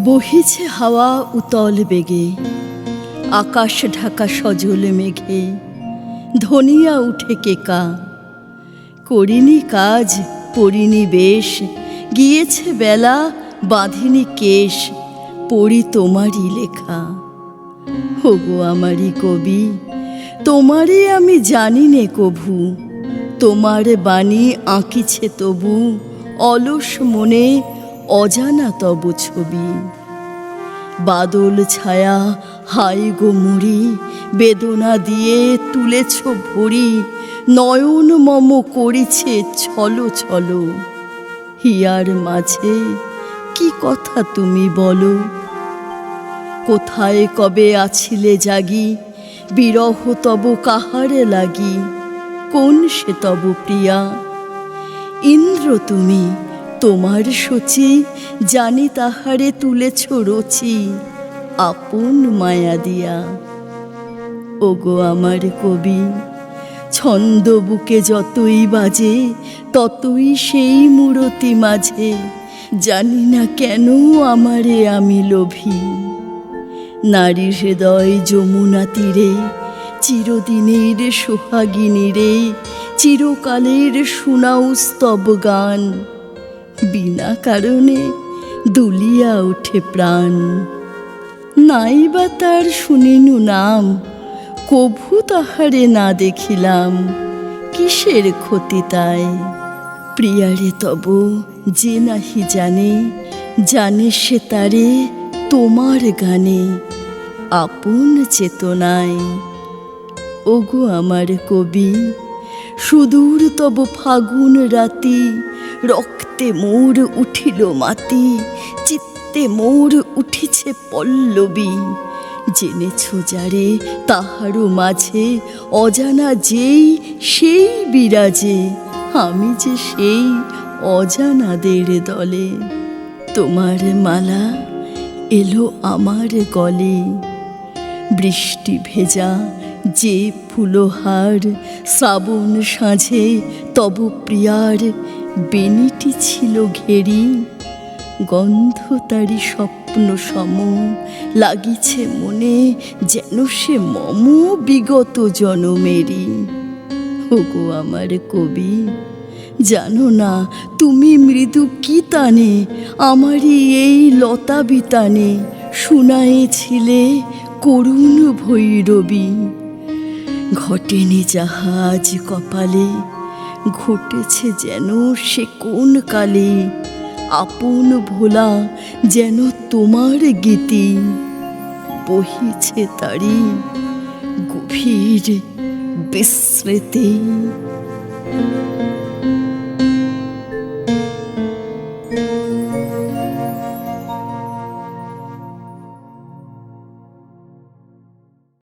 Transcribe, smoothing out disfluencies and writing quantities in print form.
বহিছে হাওয়া উতল বেগে, আকাশ ঢাকা সজল মেঘে ধনিয়া উঠে কেকা। করিনি কাজ পরিনি বেশ, গিয়েছে বেলা বাঁধিনি কেশ, পড়ি তোমারই লেখা। ওগো আমারই কবি, তোমারে আমি জানি নে কভু, তোমার বাণী আঁকিছে তবু অলস মনে অজানা তব ছবি। বাদল ছায়া হাই গো মুড়ি, বেদনা দিয়ে তুলেছ ভরি, নয়ন মম করিছে ছলো ছলো। হিয়ার মাঝে কি কথা তুমি বলো? কোথায় কবে আছিলে জাগি, বিরহ তব কাহারে লাগি, কোন সে তব প্রিয়া? ইন্দ্র তুমি, তোমার সচি জানি তাহারে তুলেছ রচি, আপন মায়া দিয়া। ওগো আমার কবি, ছন্দ বুকে যতই বাজে ততই সেই মূরতি মাঝে, জানি না কেন আমারে আমি লোভী। নারী হৃদয় যমুনা তীরে, চিরদিনের সোহাগিনী রে, চিরকালের শুনাও স্তব গান, বিনা কারণে দুলিয়া ওঠে প্রাণ। নাই বা তার শুনিনু নাম, কভু তাহারে না দেখিলাম, কিসের ক্ষতি তাই? প্রিয়ারে তব যে নাহি জানে, জানে সে তারে তোমার গানে আপন চেতনায়। ওগো আমার কবি, সুদূর তব ফাগুন রাতি, রক্তে মোর উঠিল মাতি, চিত্তে মোর উঠিছে পল্লবী। জেনেছ যারে তাহারও মাঝে অজানা যেই সেই বিরাজে, আমি যে সেই অজানাদের দলে। তোমার মালা এলো আমার গলে, বৃষ্টি ভেজা যে ফুলহার, শ্রাবণ সাঁঝে তব প্রিয়ার বেনিটি ছিল ঘেরি, গন্ধ তারি স্বপ্ন সম লাগিছে মনে, যেন সে মম বিগত জনমেরি। ওগো আমার কবি, জানো না তুমি মৃদু কি তানে আমারই এই লতা বিতানে শুনায়েছিলে করুণ ভৈরবী। ঘটেনি জাহাজ কপালে, ঘটেছে যেন সে কোন কালে, আপন ভোলা যেন তোমার গীতি, বহিছে তারি গভীর বিস্মৃতি।